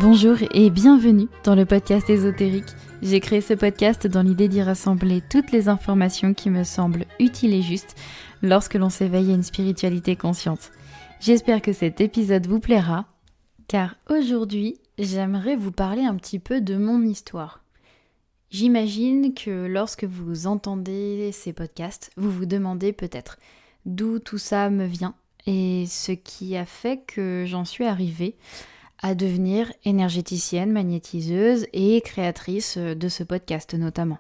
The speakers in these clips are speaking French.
Bonjour et bienvenue dans le podcast ésotérique. J'ai créé ce podcast dans l'idée d'y rassembler toutes les informations qui me semblent utiles et justes lorsque l'on s'éveille à une spiritualité consciente. J'espère que cet épisode vous plaira, car aujourd'hui, j'aimerais vous parler un petit peu de mon histoire. J'imagine que lorsque vous entendez ces podcasts, vous vous demandez peut-être d'où tout ça me vient et ce qui a fait que j'en suis arrivée à devenir énergéticienne, magnétiseuse et créatrice de ce podcast notamment.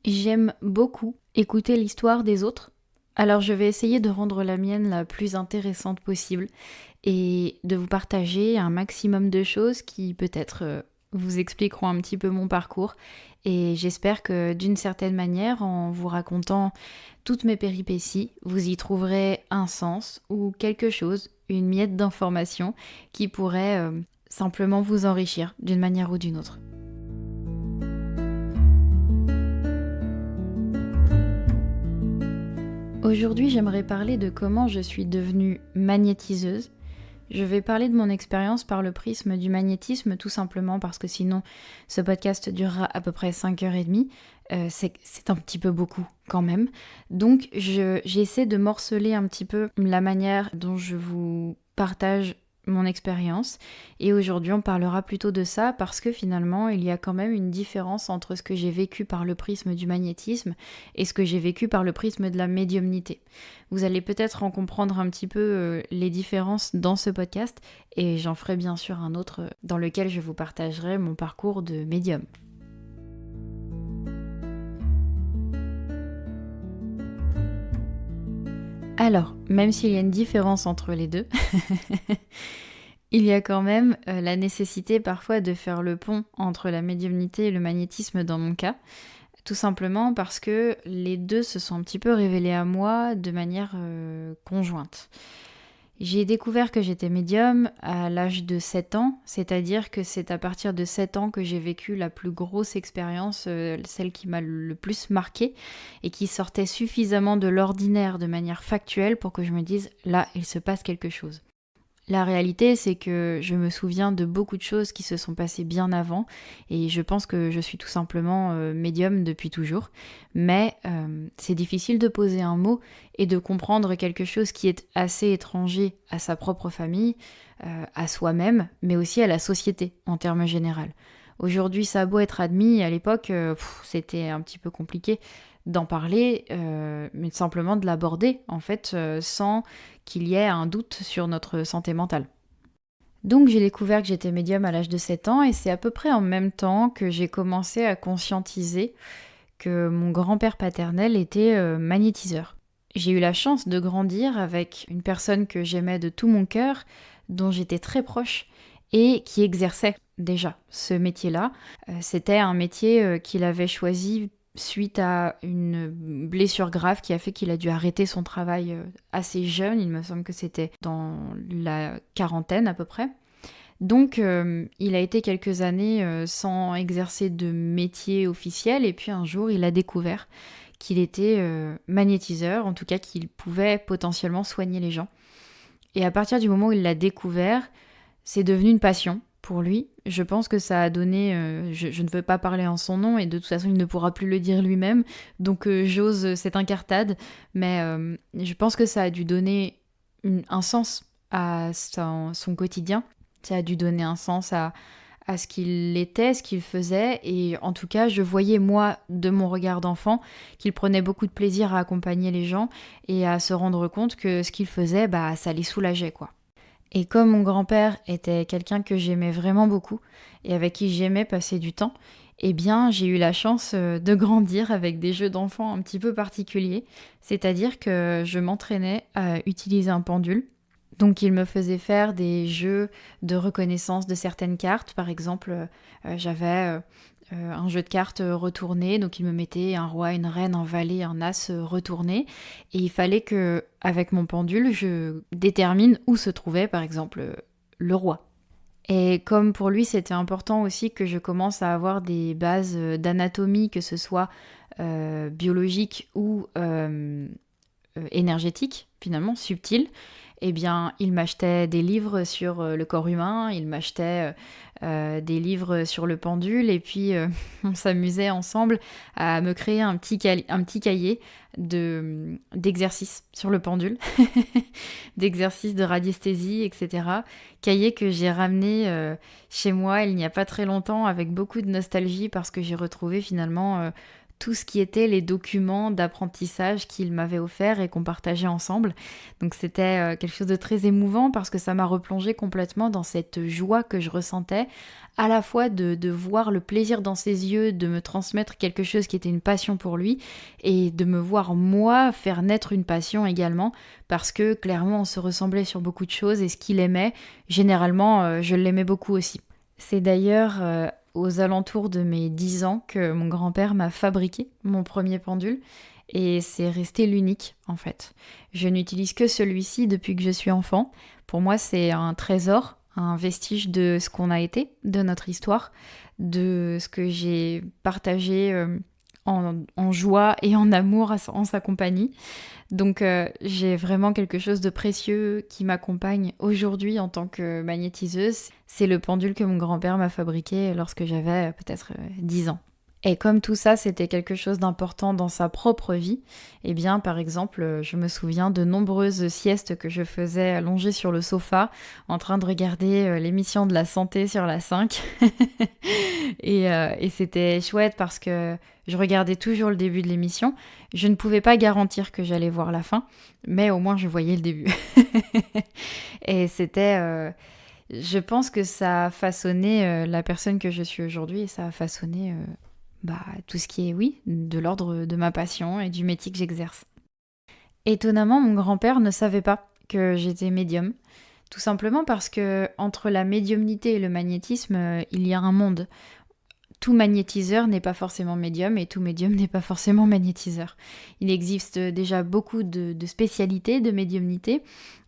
J'aime beaucoup écouter l'histoire des autres, alors je vais essayer de rendre la mienne la plus intéressante possible et de vous partager un maximum de choses qui peut-être vous expliqueront un petit peu mon parcours, et j'espère que d'une certaine manière, en vous racontant toutes mes péripéties, vous y trouverez un sens ou quelque chose, une miette d'information qui pourrait simplement vous enrichir d'une manière ou d'une autre. Aujourd'hui, j'aimerais parler de comment je suis devenue magnétiseuse. Je vais parler de mon expérience par le prisme du magnétisme, tout simplement parce que sinon ce podcast durera à peu près 5h30. C'est un petit peu beaucoup quand même. Donc j'essaie de morceler un petit peu la manière dont je vous partage mon expérience. Et aujourd'hui on parlera plutôt de ça parce que finalement il y a quand même une différence entre ce que j'ai vécu par le prisme du magnétisme et ce que j'ai vécu par le prisme de la médiumnité. Vous allez peut-être en comprendre un petit peu les différences dans ce podcast, et j'en ferai bien sûr un autre dans lequel je vous partagerai mon parcours de médium. Alors, même s'il y a une différence entre les deux, il y a quand même la nécessité parfois de faire le pont entre la médiumnité et le magnétisme dans mon cas. Tout simplement parce que les deux se sont un petit peu révélés à moi de manière conjointe. J'ai découvert que j'étais médium à l'âge de 7 ans, c'est-à-dire que c'est à partir de 7 ans que j'ai vécu la plus grosse expérience, celle qui m'a le plus marquée et qui sortait suffisamment de l'ordinaire de manière factuelle pour que je me dise « là, il se passe quelque chose ». La réalité, c'est que je me souviens de beaucoup de choses qui se sont passées bien avant, et je pense que je suis tout simplement médium depuis toujours. Mais c'est difficile de poser un mot et de comprendre quelque chose qui est assez étranger à sa propre famille, à soi-même, mais aussi à la société en termes généraux. Aujourd'hui, ça a beau être admis, à l'époque, c'était un petit peu compliqué d'en parler, mais simplement de l'aborder, en fait, sans qu'il y ait un doute sur notre santé mentale. Donc j'ai découvert que j'étais médium à l'âge de 7 ans, et c'est à peu près en même temps que j'ai commencé à conscientiser que mon grand-père paternel était magnétiseur. J'ai eu la chance de grandir avec une personne que j'aimais de tout mon cœur, dont j'étais très proche, et qui exerçait déjà ce métier-là. C'était un métier qu'il avait choisi suite à une blessure grave qui a fait qu'il a dû arrêter son travail assez jeune. Il me semble que c'était dans la quarantaine à peu près. Donc il a été quelques années sans exercer de métier officiel, et puis un jour il a découvert qu'il était magnétiseur, en tout cas qu'il pouvait potentiellement soigner les gens. Et à partir du moment où il l'a découvert, c'est devenu une passion pour lui. Je pense que ça a donné... je ne veux pas parler en son nom, et de toute façon il ne pourra plus le dire lui-même, donc j'ose cette incartade, mais je pense que ça a dû donner un sens à son quotidien. Ça a dû donner un sens à ce qu'il était, ce qu'il faisait, et en tout cas je voyais moi de mon regard d'enfant qu'il prenait beaucoup de plaisir à accompagner les gens et à se rendre compte que ce qu'il faisait, ça les soulageait quoi. Et comme mon grand-père était quelqu'un que j'aimais vraiment beaucoup et avec qui j'aimais passer du temps, eh bien j'ai eu la chance de grandir avec des jeux d'enfants un petit peu particuliers, c'est-à-dire que je m'entraînais à utiliser un pendule. Donc il me faisait faire des jeux de reconnaissance de certaines cartes. Par exemple, j'avais un jeu de cartes retourné, donc il me mettait un roi, une reine, un valet, un as retourné, et il fallait que, avec mon pendule, je détermine où se trouvait par exemple le roi. Et comme pour lui c'était important aussi que je commence à avoir des bases d'anatomie, que ce soit biologique ou énergétique, finalement subtile, eh bien, il m'achetait des livres sur le corps humain, il m'achetait des livres sur le pendule, et puis on s'amusait ensemble à me créer un petit cahier d'exercices sur le pendule, d'exercices de radiesthésie, etc. Cahier que j'ai ramené chez moi il n'y a pas très longtemps avec beaucoup de nostalgie parce que j'ai retrouvé finalement tout ce qui était les documents d'apprentissage qu'il m'avait offert et qu'on partageait ensemble. Donc c'était quelque chose de très émouvant parce que ça m'a replongé complètement dans cette joie que je ressentais, à la fois de voir le plaisir dans ses yeux, de me transmettre quelque chose qui était une passion pour lui, et de me voir moi faire naître une passion également, parce que clairement on se ressemblait sur beaucoup de choses et ce qu'il aimait, généralement je l'aimais beaucoup aussi. C'est d'ailleurs aux alentours de mes 10 ans que mon grand-père m'a fabriqué mon premier pendule, et c'est resté l'unique en fait. Je n'utilise que celui-ci depuis que je suis enfant. Pour moi, c'est un trésor, un vestige de ce qu'on a été, de notre histoire, de ce que j'ai partagé en joie et en amour en sa compagnie. Donc j'ai vraiment quelque chose de précieux qui m'accompagne aujourd'hui en tant que magnétiseuse. C'est le pendule que mon grand-père m'a fabriqué lorsque j'avais peut-être 10 ans. Et comme tout ça, c'était quelque chose d'important dans sa propre vie, eh bien, par exemple, je me souviens de nombreuses siestes que je faisais allongée sur le sofa, en train de regarder l'émission de la santé sur la 5. Et c'était chouette parce que je regardais toujours le début de l'émission. Je ne pouvais pas garantir que j'allais voir la fin, mais au moins je voyais le début. Et c'était... je pense que ça a façonné la personne que je suis aujourd'hui, et ça a façonné... tout ce qui est, oui, de l'ordre de ma passion et du métier que j'exerce. Étonnamment, mon grand-père ne savait pas que j'étais médium, tout simplement parce que entre la médiumnité et le magnétisme, il y a un monde. Tout magnétiseur n'est pas forcément médium et tout médium n'est pas forcément magnétiseur. Il existe déjà beaucoup de spécialités de médiumnité,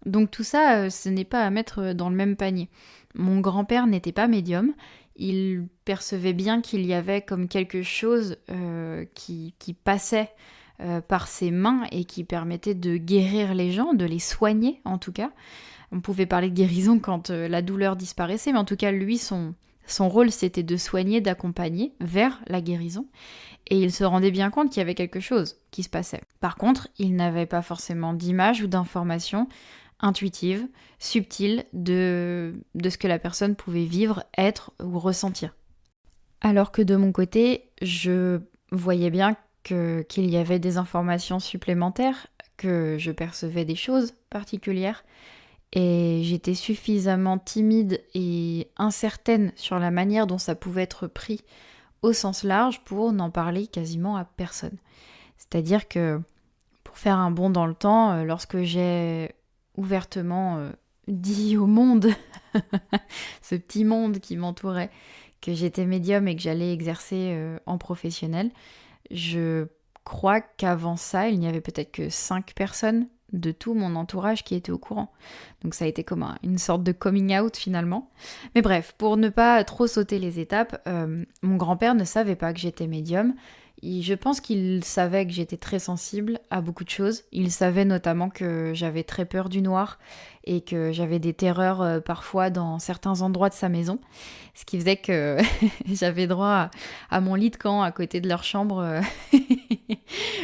donc tout ça, ce n'est pas à mettre dans le même panier. Mon grand-père n'était pas médium. Il percevait bien qu'il y avait comme quelque chose qui passait par ses mains et qui permettait de guérir les gens, de les soigner en tout cas. On pouvait parler de guérison quand la douleur disparaissait, mais en tout cas lui, son rôle c'était de soigner, d'accompagner vers la guérison. Et il se rendait bien compte qu'il y avait quelque chose qui se passait. Par contre, il n'avait pas forcément d'image ou d'information intuitive, subtile de ce que la personne pouvait vivre, être ou ressentir. Alors que de mon côté, je voyais bien qu'il y avait des informations supplémentaires, que je percevais des choses particulières, et j'étais suffisamment timide et incertaine sur la manière dont ça pouvait être pris au sens large pour n'en parler quasiment à personne. C'est-à-dire que, pour faire un bond dans le temps, lorsque j'ai ouvertement dit au monde, ce petit monde qui m'entourait, que j'étais médium et que j'allais exercer en professionnel, je crois qu'avant ça, il n'y avait peut-être que 5 personnes de tout mon entourage qui étaient au courant. Donc ça a été comme une sorte de coming out finalement. Mais bref, pour ne pas trop sauter les étapes, mon grand-père ne savait pas que j'étais médium. Je pense qu'il savait que j'étais très sensible à beaucoup de choses. Il savait notamment que j'avais très peur du noir et que j'avais des terreurs parfois dans certains endroits de sa maison. Ce qui faisait que j'avais droit à mon lit de camp à côté de leur chambre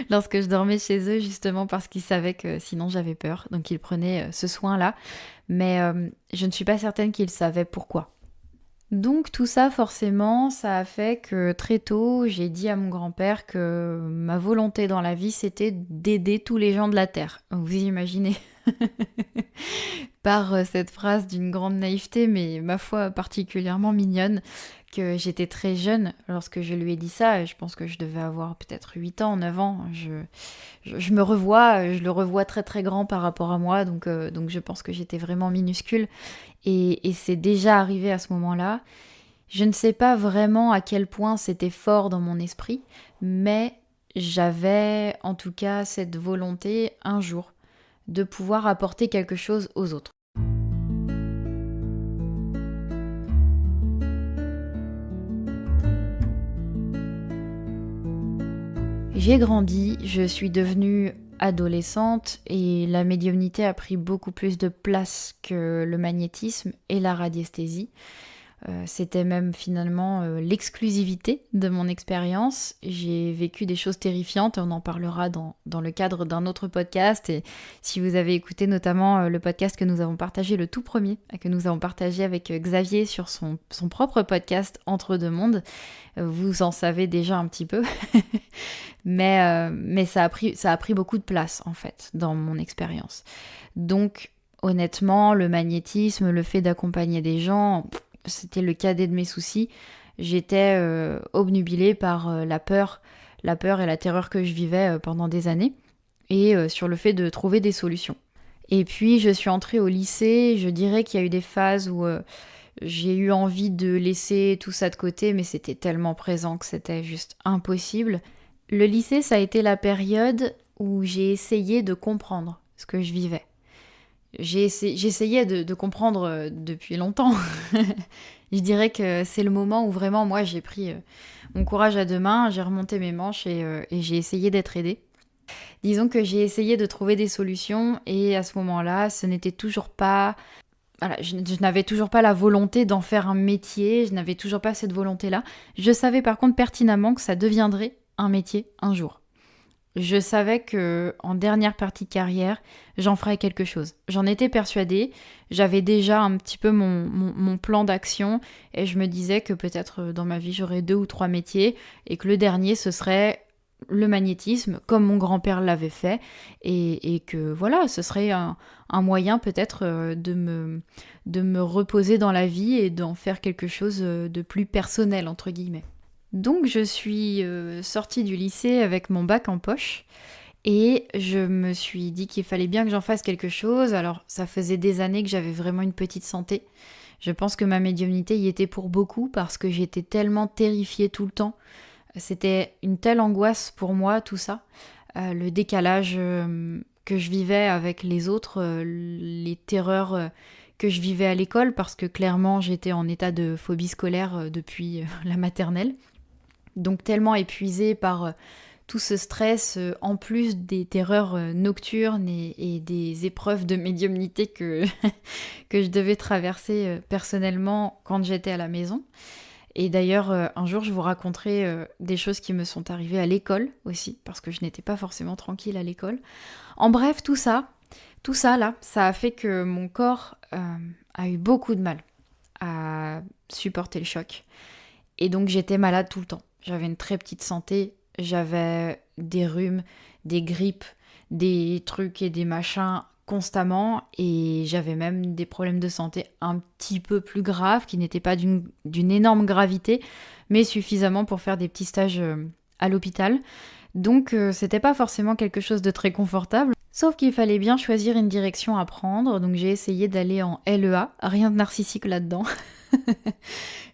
lorsque je dormais chez eux, justement parce qu'il savait que sinon j'avais peur. Donc il prenait ce soin-là. Mais je ne suis pas certaine qu'il savait pourquoi. Donc tout ça, forcément, ça a fait que très tôt, j'ai dit à mon grand-père que ma volonté dans la vie, c'était d'aider tous les gens de la Terre. Vous imaginez par cette phrase d'une grande naïveté, mais ma foi particulièrement mignonne, que j'étais très jeune lorsque je lui ai dit ça, et je pense que je devais avoir peut-être 8 ans, 9 ans. Je me revois, je le revois très très grand par rapport à moi, donc je pense que j'étais vraiment minuscule. Et c'est déjà arrivé à ce moment-là. Je ne sais pas vraiment à quel point c'était fort dans mon esprit, mais j'avais en tout cas cette volonté un jour de pouvoir apporter quelque chose aux autres. J'ai grandi, je suis devenue adolescente et la médiumnité a pris beaucoup plus de place que le magnétisme et la radiesthésie. C'était même finalement l'exclusivité de mon expérience. J'ai vécu des choses terrifiantes, on en parlera dans le cadre d'un autre podcast. Et si vous avez écouté notamment le podcast que nous avons partagé, le tout premier, que nous avons partagé avec Xavier sur son propre podcast Entre deux mondes, vous en savez déjà un petit peu. mais ça a pris beaucoup de place en fait dans mon expérience. Donc honnêtement, le magnétisme, le fait d'accompagner des gens, c'était le cadet de mes soucis. J'étais obnubilée par la peur et la terreur que je vivais pendant des années, et sur le fait de trouver des solutions. Et puis je suis entrée au lycée, je dirais qu'il y a eu des phases où j'ai eu envie de laisser tout ça de côté, mais c'était tellement présent que c'était juste impossible. Le lycée, ça a été la période où j'ai essayé de comprendre ce que je vivais. J'essayais de comprendre depuis longtemps. Je dirais que c'est le moment où vraiment, moi, j'ai pris mon courage à deux mains, j'ai remonté mes manches et j'ai essayé d'être aidée. Disons que j'ai essayé de trouver des solutions et à ce moment-là, ce n'était toujours pas... Voilà, je n'avais toujours pas la volonté d'en faire un métier, je n'avais toujours pas cette volonté-là. Je savais par contre pertinemment que ça deviendrait un métier un jour. Je savais que en dernière partie de carrière, j'en ferais quelque chose. J'en étais persuadée, j'avais déjà un petit peu mon plan d'action et je me disais que peut-être dans ma vie j'aurais 2 ou 3 métiers et que le dernier ce serait le magnétisme comme mon grand-père l'avait fait et que voilà, ce serait un moyen peut-être de me reposer dans la vie et d'en faire quelque chose de plus personnel entre guillemets. Donc je suis sortie du lycée avec mon bac en poche et je me suis dit qu'il fallait bien que j'en fasse quelque chose. Alors ça faisait des années que j'avais vraiment une petite santé. Je pense que ma médiumnité y était pour beaucoup parce que j'étais tellement terrifiée tout le temps. C'était une telle angoisse pour moi tout ça. Le décalage que je vivais avec les autres, les terreurs que je vivais à l'école parce que clairement j'étais en état de phobie scolaire depuis la maternelle. Donc tellement épuisée par tout ce stress, en plus des terreurs nocturnes et des épreuves de médiumnité que je devais traverser personnellement quand j'étais à la maison. Et d'ailleurs, un jour, je vous raconterai des choses qui me sont arrivées à l'école aussi, parce que je n'étais pas forcément tranquille à l'école. En bref, tout ça là, ça a fait que mon corps a eu beaucoup de mal à supporter le choc. Et donc j'étais malade tout le temps. J'avais une très petite santé, j'avais des rhumes, des grippes, des trucs et des machins constamment et j'avais même des problèmes de santé un petit peu plus graves qui n'étaient pas d'une énorme gravité mais suffisamment pour faire des petits stages à l'hôpital. Donc c'était pas forcément quelque chose de très confortable. Sauf qu'il fallait bien choisir une direction à prendre, donc j'ai essayé d'aller en LEA, rien de narcissique là-dedans.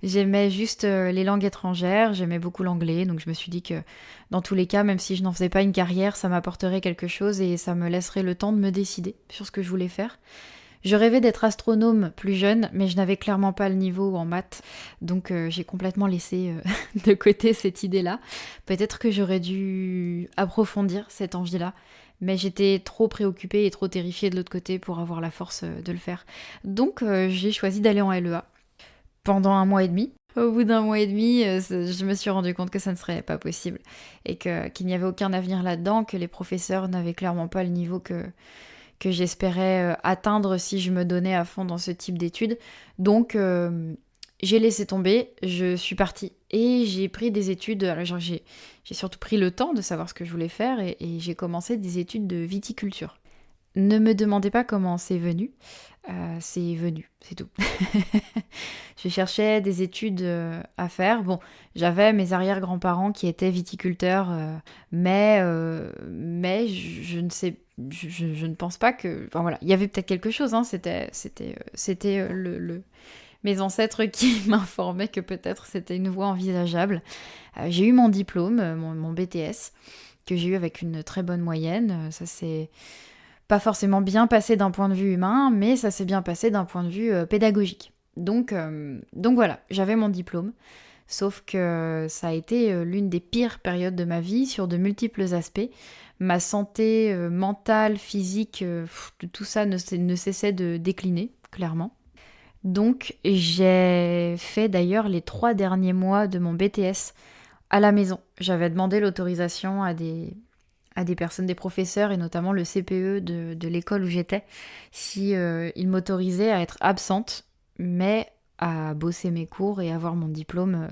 J'aimais juste les langues étrangères, j'aimais beaucoup l'anglais, donc je me suis dit que dans tous les cas, même si je n'en faisais pas une carrière, ça m'apporterait quelque chose et ça me laisserait le temps de me décider sur ce que je voulais faire. Je rêvais d'être astronome plus jeune, mais je n'avais clairement pas le niveau en maths, donc j'ai complètement laissé de côté cette idée-là. Peut-être que j'aurais dû approfondir cette envie-là, mais j'étais trop préoccupée et trop terrifiée de l'autre côté pour avoir la force de le faire. Donc j'ai choisi d'aller en LEA pendant 1 mois et demi. Au bout d'1 mois et demi, je me suis rendu compte que ça ne serait pas possible et qu'il n'y avait aucun avenir là-dedans, que les professeurs n'avaient clairement pas le niveau que j'espérais atteindre si je me donnais à fond dans ce type d'études. Donc j'ai laissé tomber, je suis partie et j'ai pris des études. Alors, j'ai surtout pris le temps de savoir ce que je voulais faire et j'ai commencé des études de viticulture. Ne me demandez pas comment c'est venu, c'est tout. Je cherchais des études à faire. Bon, j'avais mes arrière-grands-parents qui étaient viticulteurs, mais je ne sais, je ne pense pas que... Enfin voilà, il y avait peut-être quelque chose, hein, c'était mes ancêtres qui m'informaient que peut-être c'était une voie envisageable. J'ai eu mon diplôme, mon BTS, que j'ai eu avec une très bonne moyenne. Ça s'est pas forcément bien passé d'un point de vue humain, mais ça s'est bien passé d'un point de vue pédagogique. Donc voilà, j'avais mon diplôme. Sauf que ça a été l'une des pires périodes de ma vie sur de multiples aspects. Ma santé mentale, physique, tout ça ne cessait de décliner, clairement. Donc j'ai fait d'ailleurs les 3 derniers mois de mon BTS à la maison. J'avais demandé l'autorisation à des personnes, des professeurs et notamment le CPE de l'école où j'étais, si ils m'autorisaient à être absente, mais à bosser mes cours et avoir mon diplôme.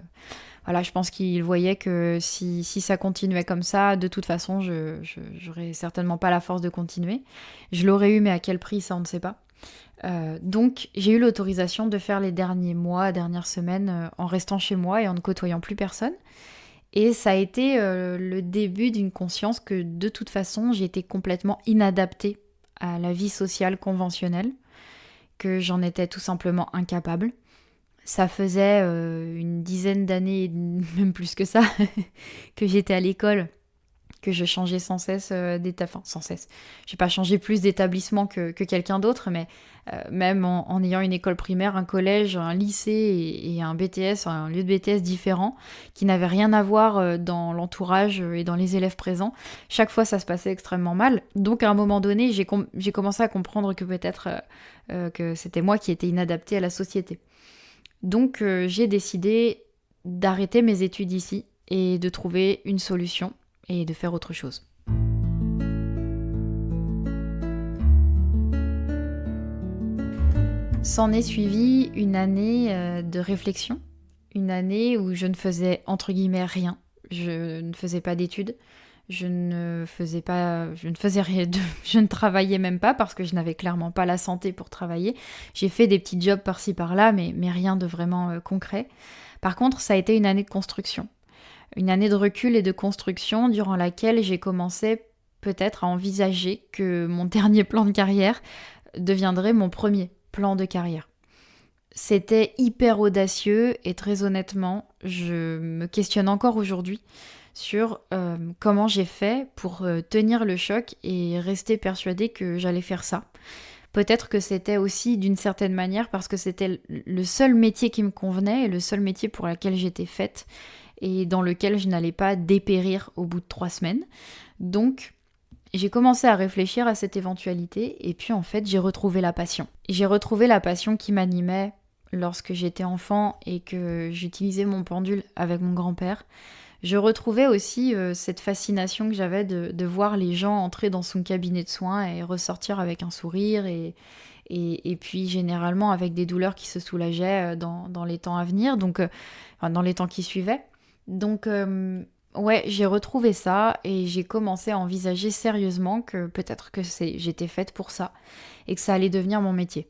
Voilà, je pense qu'ils voyaient que si ça continuait comme ça, de toute façon, j'aurais certainement pas la force de continuer. Je l'aurais eu, mais à quel prix, ça on ne sait pas. Donc j'ai eu l'autorisation de faire les derniers mois, dernières semaines en restant chez moi et en ne côtoyant plus personne. Et ça a été le début d'une conscience que de toute façon j'étais complètement inadaptée à la vie sociale conventionnelle, que j'en étais tout simplement incapable. Ça faisait une dizaine d'années, même plus que ça, que j'étais à l'école, que je changeais sans cesse d'établissement. Enfin, sans cesse. J'ai pas changé plus d'établissement que quelqu'un d'autre, mais même en ayant une école primaire, un collège, un lycée et un BTS, un lieu de BTS différent, qui n'avait rien à voir dans l'entourage et dans les élèves présents, chaque fois ça se passait extrêmement mal. Donc à un moment donné, j'ai commencé à comprendre que peut-être que c'était moi qui étais inadaptée à la société. Donc j'ai décidé d'arrêter mes études ici et de trouver une solution et de faire autre chose. S'en est suivi une année de réflexion, une année où je ne faisais entre guillemets rien. Je ne faisais pas d'études, je ne travaillais même pas parce que je n'avais clairement pas la santé pour travailler. J'ai fait des petits jobs par-ci par-là, mais rien de vraiment concret. Par contre, ça a été une année de construction. Une année de recul et de construction durant laquelle j'ai commencé peut-être à envisager que mon dernier plan de carrière deviendrait mon premier plan de carrière. C'était hyper audacieux et très honnêtement, je me questionne encore aujourd'hui sur comment j'ai fait pour tenir le choc et rester persuadée que j'allais faire ça. Peut-être que c'était aussi d'une certaine manière parce que c'était le seul métier qui me convenait et le seul métier pour lequel j'étais faite et dans lequel je n'allais pas dépérir au bout de 3 semaines. Donc, j'ai commencé à réfléchir à cette éventualité et puis en fait, j'ai retrouvé la passion. J'ai retrouvé la passion qui m'animait lorsque j'étais enfant et que j'utilisais mon pendule avec mon grand-père. Je retrouvais aussi cette fascination que j'avais de voir les gens entrer dans son cabinet de soins et ressortir avec un sourire et puis généralement avec des douleurs qui se soulageaient dans les temps à venir, donc dans les temps qui suivaient. Donc ouais, j'ai retrouvé ça et j'ai commencé à envisager sérieusement que peut-être que j'étais faite pour ça et que ça allait devenir mon métier.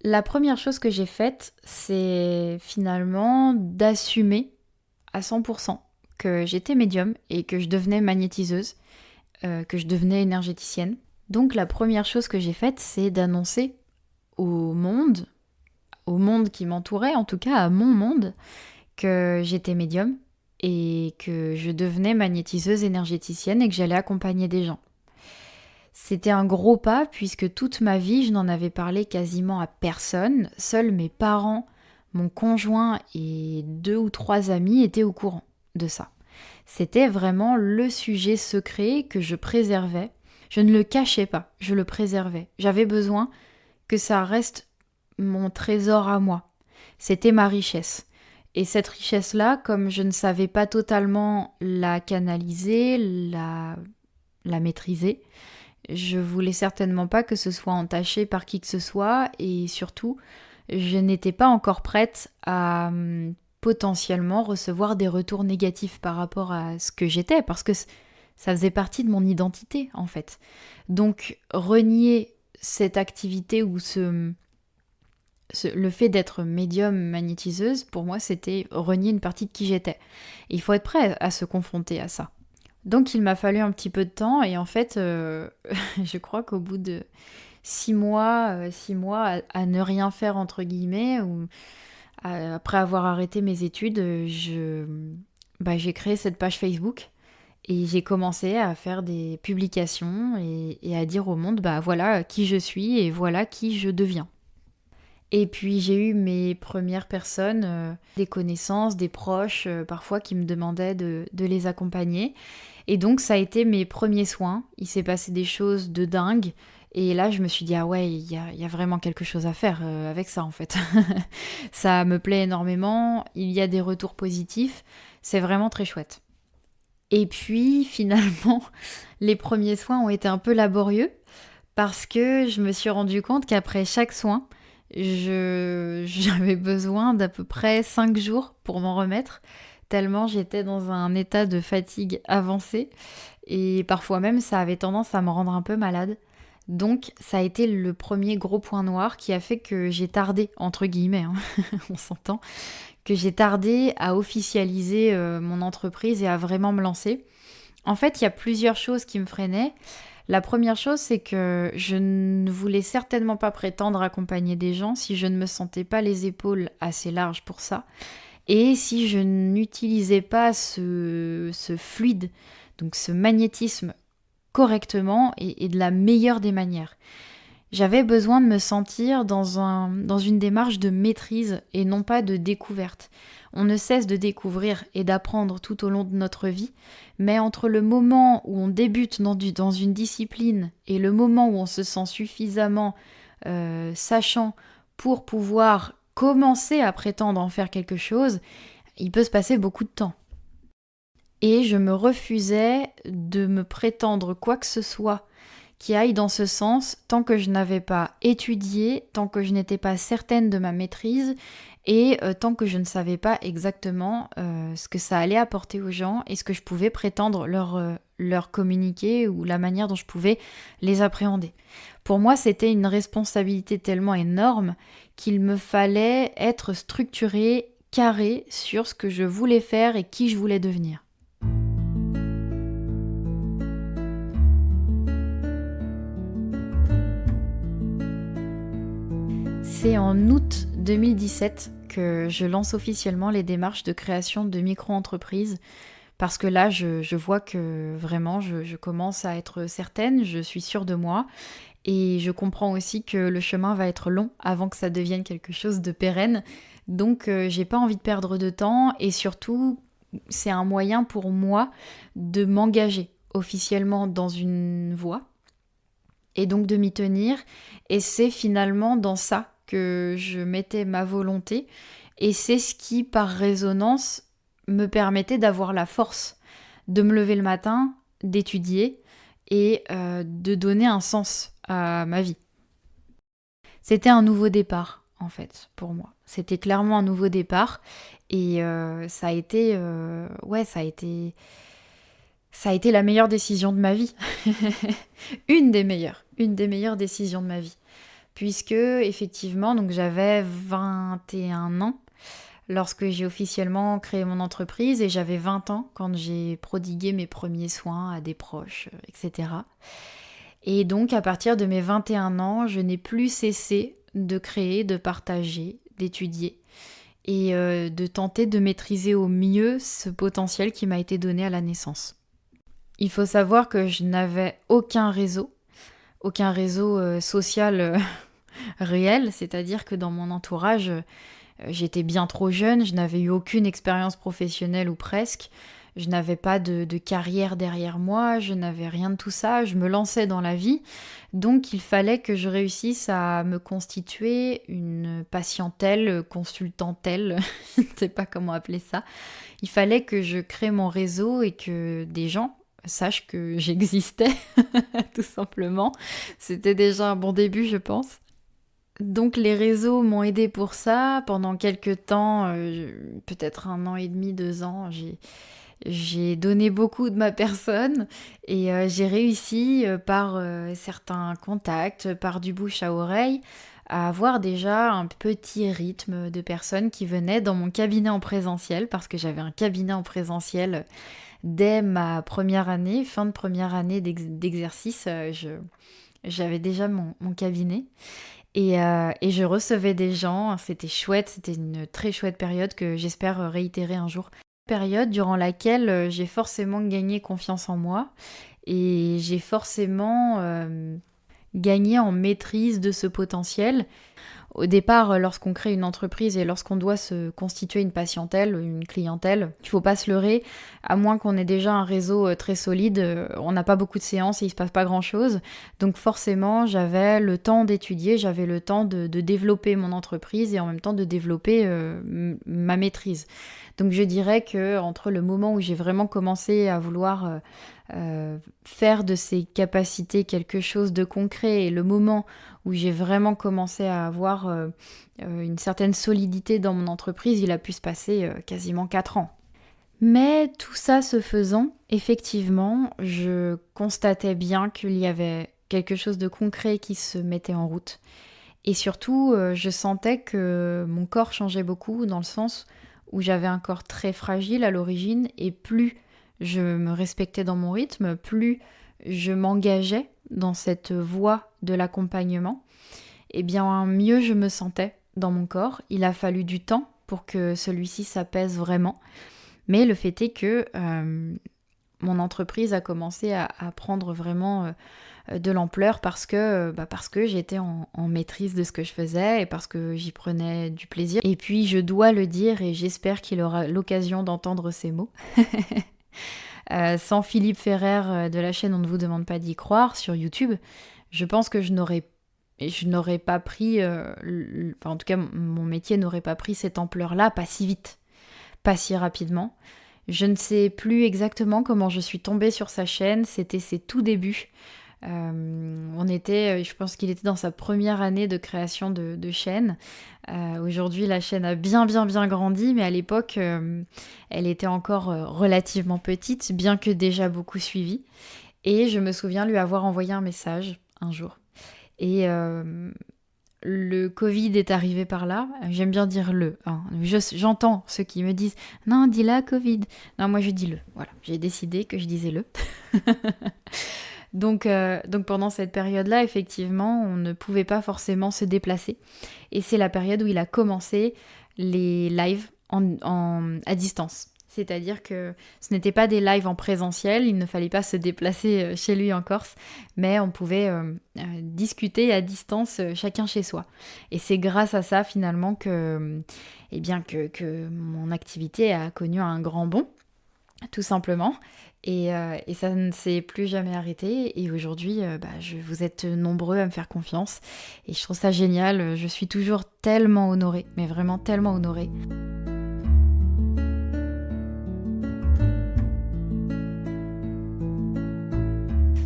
La première chose que j'ai faite, c'est finalement d'assumer à 100% que j'étais médium et que je devenais magnétiseuse, que je devenais énergéticienne. Donc la première chose que j'ai faite, c'est d'annoncer au monde qui m'entourait, en tout cas à mon monde, que j'étais médium et que je devenais magnétiseuse énergéticienne et que j'allais accompagner des gens. C'était un gros pas puisque toute ma vie, je n'en avais parlé quasiment à personne. Seuls mes parents, mon conjoint et 2 ou 3 amis étaient au courant de ça. C'était vraiment le sujet secret que je préservais. Je ne le cachais pas, je le préservais. J'avais besoin que ça reste mon trésor à moi. C'était ma richesse. Et cette richesse-là, comme je ne savais pas totalement la canaliser, la maîtriser, je voulais certainement pas que ce soit entaché par qui que ce soit et surtout, je n'étais pas encore prête à potentiellement recevoir des retours négatifs par rapport à ce que j'étais parce que ça faisait partie de mon identité en fait. Donc renier cette activité ou le fait d'être médium magnétiseuse, pour moi, c'était renier une partie de qui j'étais. Et il faut être prêt à se confronter à ça. Donc il m'a fallu un petit peu de temps et en fait, je crois qu'au bout de 6 mois, à ne rien faire entre guillemets, ou après avoir arrêté mes études, j'ai créé cette page Facebook et j'ai commencé à faire des publications et à dire au monde, voilà qui je suis et voilà qui je deviens. Et puis j'ai eu mes premières personnes, des connaissances, des proches parfois qui me demandaient de les accompagner. Et donc ça a été mes premiers soins. Il s'est passé des choses de dingue. Et là je me suis dit, ah ouais, il y a vraiment quelque chose à faire avec ça en fait. Ça me plaît énormément, il y a des retours positifs, c'est vraiment très chouette. Et puis finalement, les premiers soins ont été un peu laborieux parce que je me suis rendu compte qu'après chaque soin, j'avais besoin d'à peu près 5 jours pour m'en remettre, tellement j'étais dans un état de fatigue avancé et parfois même ça avait tendance à me rendre un peu malade. Donc ça a été le premier gros point noir qui a fait que j'ai tardé, entre guillemets, hein, on s'entend, que j'ai tardé à officialiser mon entreprise et à vraiment me lancer. En fait, il y a plusieurs choses qui me freinaient. La première chose, c'est que je ne voulais certainement pas prétendre accompagner des gens si je ne me sentais pas les épaules assez larges pour ça. Et si je n'utilisais pas ce fluide, donc ce magnétisme correctement et de la meilleure des manières. J'avais besoin de me sentir dans une démarche de maîtrise et non pas de découverte. On ne cesse de découvrir et d'apprendre tout au long de notre vie, mais entre le moment où on débute dans une discipline et le moment où on se sent suffisamment sachant pour pouvoir commencer à prétendre en faire quelque chose, il peut se passer beaucoup de temps. Et je me refusais de me prétendre quoi que ce soit qui aille dans ce sens tant que je n'avais pas étudié, tant que je n'étais pas certaine de ma maîtrise et tant que je ne savais pas exactement ce que ça allait apporter aux gens et ce que je pouvais prétendre leur communiquer ou la manière dont je pouvais les appréhender. Pour moi, c'était une responsabilité tellement énorme qu'il me fallait être structurée, carrée sur ce que je voulais faire et qui je voulais devenir. C'est en août 2017 que je lance officiellement les démarches de création de micro-entreprises parce que là, je vois que vraiment, je commence à être certaine, je suis sûre de moi et je comprends aussi que le chemin va être long avant que ça devienne quelque chose de pérenne. Donc, j'ai pas envie de perdre de temps et surtout, c'est un moyen pour moi de m'engager officiellement dans une voie et donc de m'y tenir. Et c'est finalement dans ça que je mettais ma volonté et c'est ce qui, par résonance, me permettait d'avoir la force de me lever le matin, d'étudier et de donner un sens à ma vie. C'était un nouveau départ, en fait, pour moi. C'était clairement un nouveau départ et ça a été la meilleure décision de ma vie. Une des meilleures décisions de ma vie. Puisque, effectivement, donc j'avais 21 ans lorsque j'ai officiellement créé mon entreprise et j'avais 20 ans quand j'ai prodigué mes premiers soins à des proches, etc. Et donc, à partir de mes 21 ans, je n'ai plus cessé de créer, de partager, d'étudier et de tenter de maîtriser au mieux ce potentiel qui m'a été donné à la naissance. Il faut savoir que je n'avais aucun réseau social réel, c'est-à-dire que dans mon entourage, j'étais bien trop jeune, je n'avais eu aucune expérience professionnelle ou presque, je n'avais pas de carrière derrière moi, je n'avais rien de tout ça, je me lançais dans la vie, donc il fallait que je réussisse à me constituer une patientèle, consultantèle, je ne sais pas comment appeler ça. Il fallait que je crée mon réseau et que des gens sachent que j'existais, tout simplement. C'était déjà un bon début, je pense. Donc les réseaux m'ont aidé pour ça. Pendant quelques temps, peut-être 1 an et demi, 2 ans, j'ai donné beaucoup de ma personne et j'ai réussi par certains contacts, par du bouche à oreille, à avoir déjà un petit rythme de personnes qui venaient dans mon cabinet en présentiel, parce que j'avais un cabinet en présentiel dès ma première année, fin de première année d'exercice, j'avais déjà mon cabinet. Et je recevais des gens, c'était chouette, c'était une très chouette période que j'espère réitérer un jour. Période durant laquelle j'ai forcément gagné confiance en moi et j'ai forcément gagné en maîtrise de ce potentiel. Au départ, lorsqu'on crée une entreprise et lorsqu'on doit se constituer une patientèle, une clientèle, il ne faut pas se leurrer, à moins qu'on ait déjà un réseau très solide, on n'a pas beaucoup de séances et il ne se passe pas grand-chose. Donc forcément, j'avais le temps d'étudier, j'avais le temps de développer mon entreprise et en même temps de développer ma maîtrise. Donc je dirais que entre le moment où j'ai vraiment commencé à vouloir faire de ces capacités quelque chose de concret et le moment où j'ai vraiment commencé à avoir une certaine solidité dans mon entreprise, il a pu se passer quasiment 4 ans. Mais tout ça se faisant, effectivement, je constatais bien qu'il y avait quelque chose de concret qui se mettait en route. Et surtout, je sentais que mon corps changeait beaucoup dans le sens où j'avais un corps très fragile à l'origine et plus je me respectais dans mon rythme, plus je m'engageais dans cette voie de l'accompagnement, et bien mieux je me sentais dans mon corps. Il a fallu du temps pour que celui-ci s'apaise vraiment. Mais le fait est que mon entreprise a commencé à prendre vraiment de l'ampleur parce que j'étais en maîtrise de ce que je faisais et parce que j'y prenais du plaisir. Et puis je dois le dire et j'espère qu'il aura l'occasion d'entendre ces mots. Sans Philippe Ferrer de la chaîne On ne vous demande pas d'y croire sur YouTube, je pense que je n'aurais pas pris, en tout cas mon métier n'aurait pas pris cette ampleur-là, pas si vite, pas si rapidement. Je ne sais plus exactement comment je suis tombée sur sa chaîne, c'était ses tout débuts. Je pense qu'il était dans sa première année de création de chaîne. Aujourd'hui, la chaîne a bien grandi, mais à l'époque, elle était encore relativement petite, bien que déjà beaucoup suivie. Et je me souviens lui avoir envoyé un message un jour. Et le Covid est arrivé par là. J'aime bien dire le. Hein. J'entends ceux qui me disent « Non, dis la Covid ». Non, moi je dis le. Voilà, j'ai décidé que je disais le. Donc pendant cette période-là, effectivement, on ne pouvait pas forcément se déplacer. Et c'est la période où il a commencé les lives à distance. C'est-à-dire que ce n'était pas des lives en présentiel, il ne fallait pas se déplacer chez lui en Corse, mais on pouvait discuter à distance, chacun chez soi. Et c'est grâce à ça, finalement, que mon activité a connu un grand bond, tout simplement. Et ça ne s'est plus jamais arrêté. Et aujourd'hui, vous êtes nombreux à me faire confiance. Et je trouve ça génial. Je suis toujours tellement honorée, mais vraiment tellement honorée.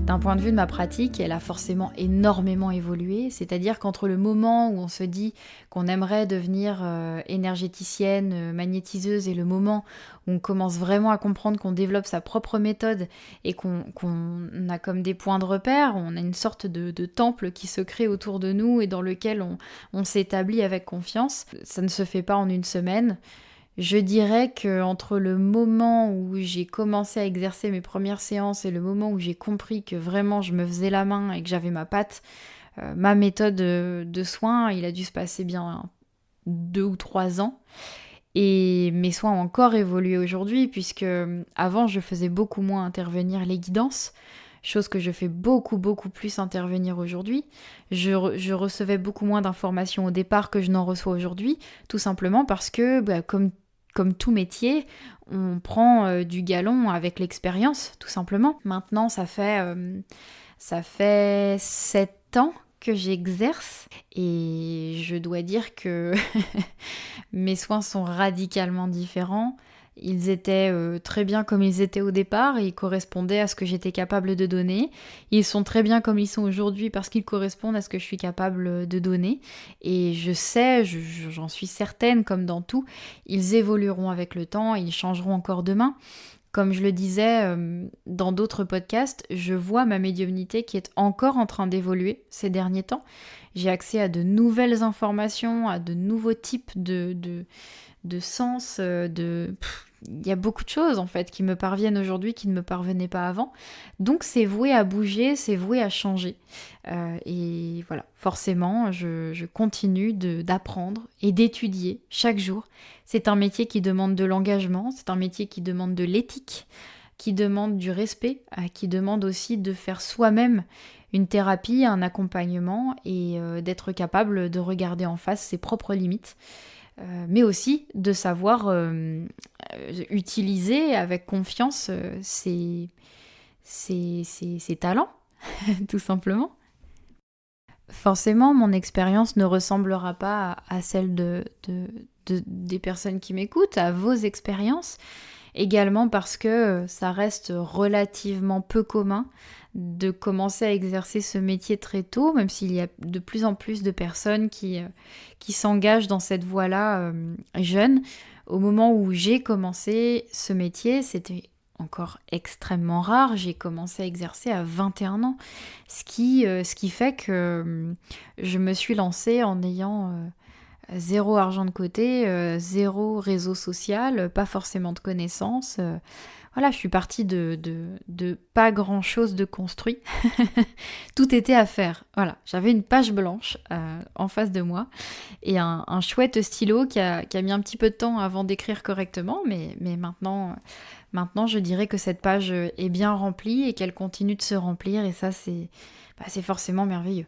D'un point de vue de ma pratique, elle a forcément énormément évolué, c'est-à-dire qu'entre le moment où on se dit qu'on aimerait devenir énergéticienne, magnétiseuse, et le moment où on commence vraiment à comprendre qu'on développe sa propre méthode et qu'on a comme des points de repère, on a une sorte de temple qui se crée autour de nous et dans lequel on s'établit avec confiance. Ça ne se fait pas en une semaine. Je dirais qu'entre le moment où j'ai commencé à exercer mes premières séances et le moment où j'ai compris que vraiment je me faisais la main et que j'avais ma patte, ma méthode de soins, il a dû se passer bien 2 ou 3 ans. Et mes soins ont encore évolué aujourd'hui puisque avant je faisais beaucoup moins intervenir les guidances, chose que je fais beaucoup plus intervenir aujourd'hui. Je recevais beaucoup moins d'informations au départ que je n'en reçois aujourd'hui, tout simplement parce que comme tout métier, on prend du galon avec l'expérience, tout simplement. Maintenant, ça fait 7 ans que j'exerce et je dois dire que mes soins sont radicalement différents. Ils étaient très bien comme ils étaient au départ et ils correspondaient à ce que j'étais capable de donner. Ils sont très bien comme ils sont aujourd'hui parce qu'ils correspondent à ce que je suis capable de donner. Et je sais, j'en suis certaine, comme dans tout, ils évolueront avec le temps, ils changeront encore demain. Comme je le disais dans d'autres podcasts, je vois ma médiumnité qui est encore en train d'évoluer ces derniers temps. J'ai accès à de nouvelles informations, à de nouveaux types de sens, il y a beaucoup de choses en fait qui me parviennent aujourd'hui qui ne me parvenaient pas avant. Donc c'est voué à bouger, c'est voué à changer. Et voilà, forcément, je continue d'apprendre et d'étudier chaque jour. C'est un métier qui demande de l'engagement, c'est un métier qui demande de l'éthique, qui demande du respect, qui demande aussi de faire soi-même une thérapie, un accompagnement et d'être capable de regarder en face ses propres limites, mais aussi de savoir utiliser avec confiance ses talents, tout simplement. Forcément, mon expérience ne ressemblera pas à celle des personnes qui m'écoutent, à vos expériences. Également parce que ça reste relativement peu commun de commencer à exercer ce métier très tôt, même s'il y a de plus en plus de personnes qui s'engagent dans cette voie-là jeunes. Au moment où j'ai commencé ce métier, c'était encore extrêmement rare. J'ai commencé à exercer à 21 ans, ce qui fait que je me suis lancée en ayant zéro argent de côté, zéro réseau social, pas forcément de connaissances. Voilà, je suis partie de pas grand-chose de construit. Tout était à faire. Voilà, j'avais une page blanche en face de moi et un chouette stylo qui a mis un petit peu de temps avant d'écrire correctement, mais maintenant, je dirais que cette page est bien remplie et qu'elle continue de se remplir et ça, c'est forcément merveilleux.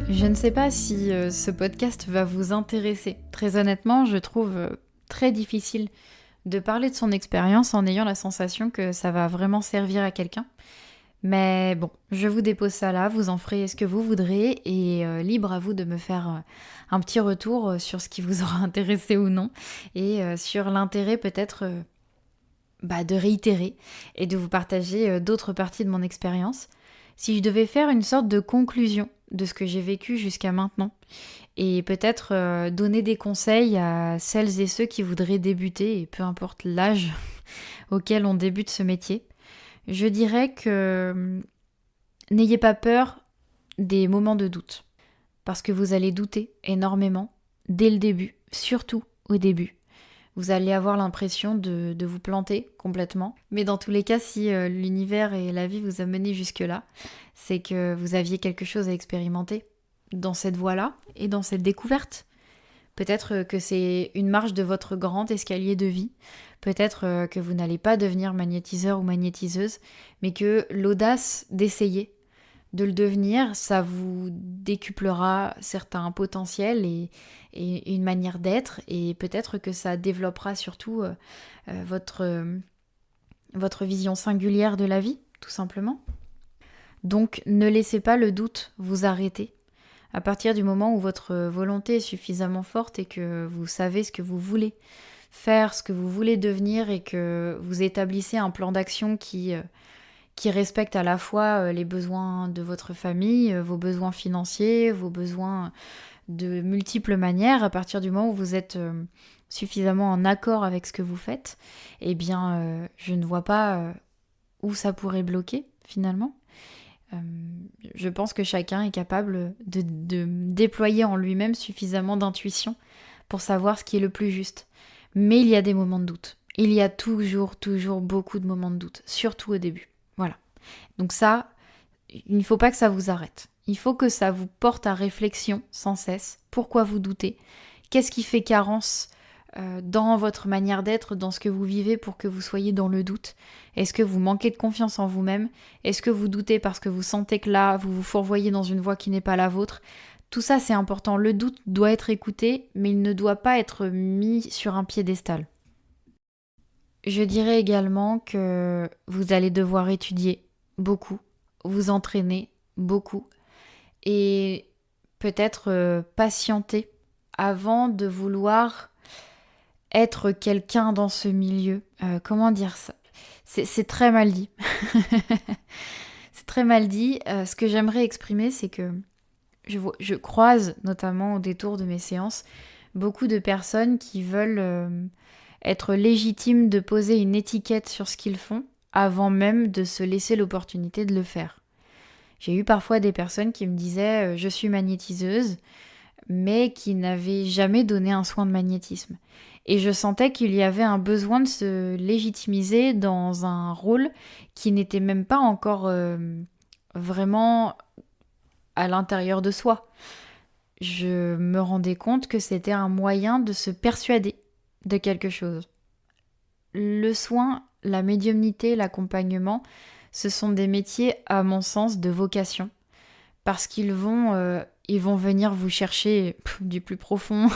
Je ne sais pas si ce podcast va vous intéresser. Très honnêtement, je trouve très difficile de parler de son expérience en ayant la sensation que ça va vraiment servir à quelqu'un. Mais bon, je vous dépose ça là, vous en ferez ce que vous voudrez et libre à vous de me faire un petit retour sur ce qui vous aura intéressé ou non et sur l'intérêt peut-être de réitérer et de vous partager d'autres parties de mon expérience. Si je devais faire une sorte de conclusion de ce que j'ai vécu jusqu'à maintenant et peut-être donner des conseils à celles et ceux qui voudraient débuter, et peu importe l'âge auquel on débute ce métier, je dirais que n'ayez pas peur des moments de doute, parce que vous allez douter énormément dès le début, surtout au début. Vous allez avoir l'impression de vous planter complètement. Mais dans tous les cas, si l'univers et la vie vous a mené jusque-là, c'est que vous aviez quelque chose à expérimenter dans cette voie-là et dans cette découverte. Peut-être que c'est une marche de votre grand escalier de vie. Peut-être que vous n'allez pas devenir magnétiseur ou magnétiseuse, mais que l'audace d'essayer de le devenir, ça vous décuplera certains potentiels et une manière d'être, et peut-être que ça développera surtout votre vision singulière de la vie, tout simplement. Donc ne laissez pas le doute vous arrêter. À partir du moment où votre volonté est suffisamment forte et que vous savez ce que vous voulez faire, ce que vous voulez devenir et que vous établissez un plan d'action qui respecte à la fois les besoins de votre famille, vos besoins financiers, vos besoins de multiples manières, à partir du moment où vous êtes suffisamment en accord avec ce que vous faites, eh bien, je ne vois pas où ça pourrait bloquer, finalement. Je pense que chacun est capable de déployer en lui-même suffisamment d'intuition pour savoir ce qui est le plus juste. Mais il y a des moments de doute. Il y a toujours beaucoup de moments de doute, surtout au début. Voilà. Donc ça, il ne faut pas que ça vous arrête. Il faut que ça vous porte à réflexion sans cesse. Pourquoi vous doutez ? Qu'est-ce qui fait carence dans votre manière d'être, dans ce que vous vivez pour que vous soyez dans le doute ? Est-ce que vous manquez de confiance en vous-même ? Est-ce que vous doutez parce que vous sentez que là, vous vous fourvoyez dans une voie qui n'est pas la vôtre ? Tout ça, c'est important. Le doute doit être écouté, mais il ne doit pas être mis sur un piédestal. Je dirais également que vous allez devoir étudier beaucoup, vous entraîner beaucoup et peut-être patienter avant de vouloir être quelqu'un dans ce milieu. Comment dire ça ? C'est très mal dit. C'est très mal dit. Ce que j'aimerais exprimer, c'est que je croise, notamment au détour de mes séances, beaucoup de personnes qui veulent être légitimes de poser une étiquette sur ce qu'ils font avant même de se laisser l'opportunité de le faire. J'ai eu parfois des personnes qui me disaient « je suis magnétiseuse », mais qui n'avaient jamais donné un soin de magnétisme. Et je sentais qu'il y avait un besoin de se légitimiser dans un rôle qui n'était même pas encore vraiment à l'intérieur de soi. je me rendais compte que c'était un moyen de se persuader de quelque chose. Le soin, la médiumnité, l'accompagnement, ce sont des métiers, à mon sens, de vocation. Parce ils vont venir vous chercher du plus profond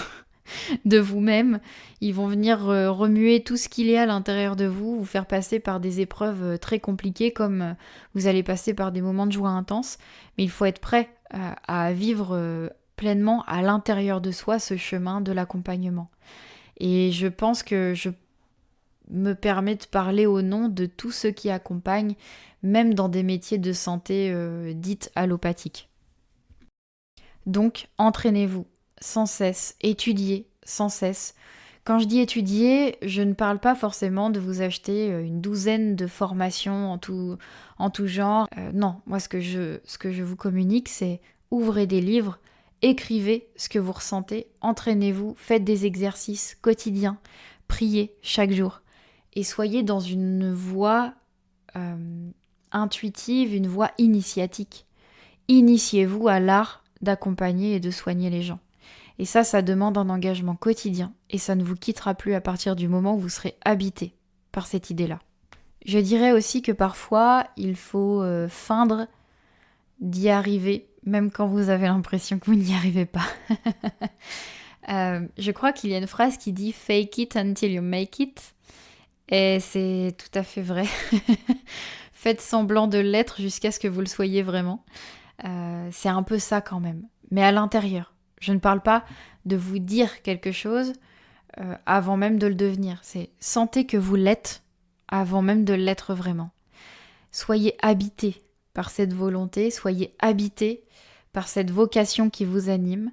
de vous-même. Ils vont venir remuer tout ce qu'il y a à l'intérieur de vous, vous faire passer par des épreuves très compliquées, comme vous allez passer par des moments de joie intense. Mais il faut être prêt à vivre pleinement à l'intérieur de soi ce chemin de l'accompagnement. Et je pense que je me permets de parler au nom de tous ceux qui accompagnent, même dans des métiers de santé dites allopathiques. Donc, entraînez-vous sans cesse, étudiez sans cesse. Quand je dis étudier, je ne parle pas forcément de vous acheter une douzaine de formations en tout genre. Non, moi ce que je vous communique, c'est ouvrez des livres, écrivez ce que vous ressentez, entraînez-vous, faites des exercices quotidiens, priez chaque jour et soyez dans une voie intuitive, une voie initiatique. Initiez-vous à l'art d'accompagner et de soigner les gens. Et ça demande un engagement quotidien et ça ne vous quittera plus à partir du moment où vous serez habité par cette idée-là. Je dirais aussi que parfois, il faut feindre d'y arriver, même quand vous avez l'impression que vous n'y arrivez pas. Je crois qu'il y a une phrase qui dit « fake it until you make it ». Et c'est tout à fait vrai. Faites semblant de l'être jusqu'à ce que vous le soyez vraiment. C'est un peu ça quand même, mais à l'intérieur. Je ne parle pas de vous dire quelque chose avant même de le devenir. C'est sentez que vous l'êtes avant même de l'être vraiment. Soyez habité par cette volonté, soyez habité par cette vocation qui vous anime.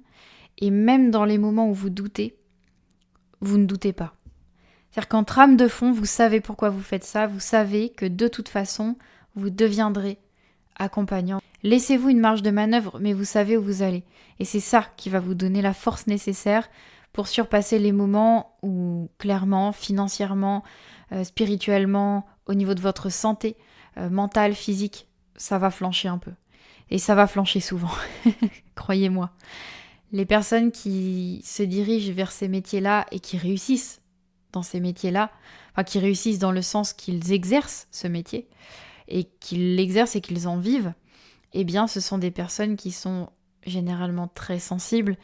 Et même dans les moments où vous doutez, vous ne doutez pas. C'est-à-dire qu'en trame de fond, vous savez pourquoi vous faites ça, vous savez que de toute façon, vous deviendrez accompagnant. Laissez-vous une marge de manœuvre, mais vous savez où vous allez. Et c'est ça qui va vous donner la force nécessaire pour surpasser les moments où, clairement, financièrement, spirituellement, au niveau de votre santé, mentale, physique, ça va flancher un peu. Et ça va flancher souvent, croyez-moi. Les personnes qui se dirigent vers ces métiers-là et qui réussissent dans ces métiers-là, enfin qui réussissent dans le sens qu'ils exercent ce métier, et qu'ils l'exercent et qu'ils en vivent, eh bien ce sont des personnes qui sont généralement très sensibles,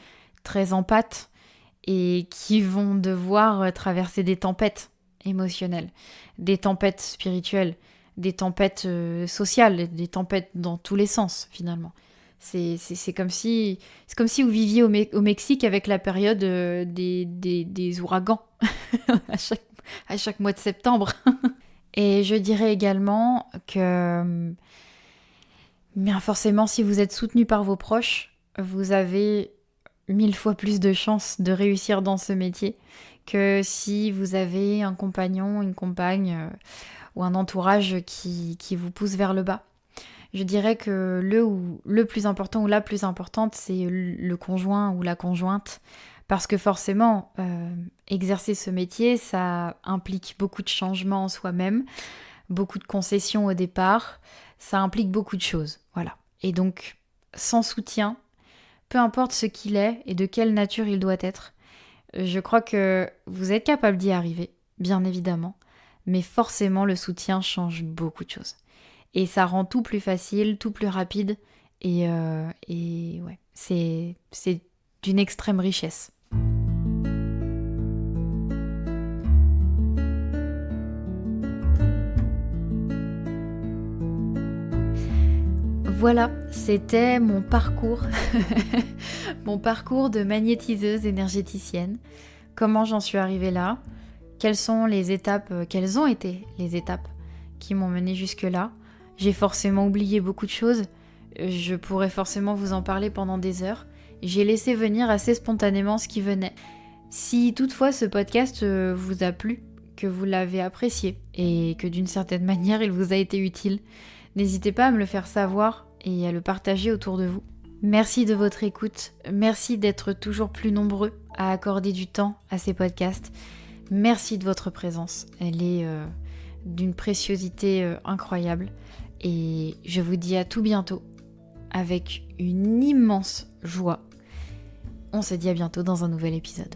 très empathes et qui vont devoir traverser des tempêtes émotionnelles, des tempêtes spirituelles, des tempêtes sociales, des tempêtes dans tous les sens finalement. C'est comme si vous viviez au Mexique avec la période des ouragans à chaque mois de septembre. Et je dirais également que, bien forcément, si vous êtes soutenu par vos proches, vous avez 1000 fois plus de chances de réussir dans ce métier que si vous avez un compagnon, une compagne ou un entourage qui vous pousse vers le bas. Je dirais que le plus important ou la plus importante, c'est le conjoint ou la conjointe. Parce que forcément, exercer ce métier, ça implique beaucoup de changements en soi-même, beaucoup de concessions au départ, ça implique beaucoup de choses, voilà. Et donc, sans soutien, peu importe ce qu'il est et de quelle nature il doit être, je crois que vous êtes capable d'y arriver, bien évidemment, mais forcément le soutien change beaucoup de choses. Et ça rend tout plus facile, tout plus rapide, et ouais, c'est d'une extrême richesse. Voilà, c'était mon parcours, mon parcours de magnétiseuse énergéticienne. Comment j'en suis arrivée là? Quelles ont été les étapes qui m'ont menée jusque-là? J'ai forcément oublié beaucoup de choses. Je pourrais forcément vous en parler pendant des heures. J'ai laissé venir assez spontanément ce qui venait. Si toutefois ce podcast vous a plu, que vous l'avez apprécié et que d'une certaine manière il vous a été utile, n'hésitez pas à me le faire savoir et à le partager autour de vous. Merci de votre écoute, merci d'être toujours plus nombreux à accorder du temps à ces podcasts. Merci de votre présence, elle est d'une préciosité incroyable et je vous dis à tout bientôt avec une immense joie On se dit à bientôt dans un nouvel épisode.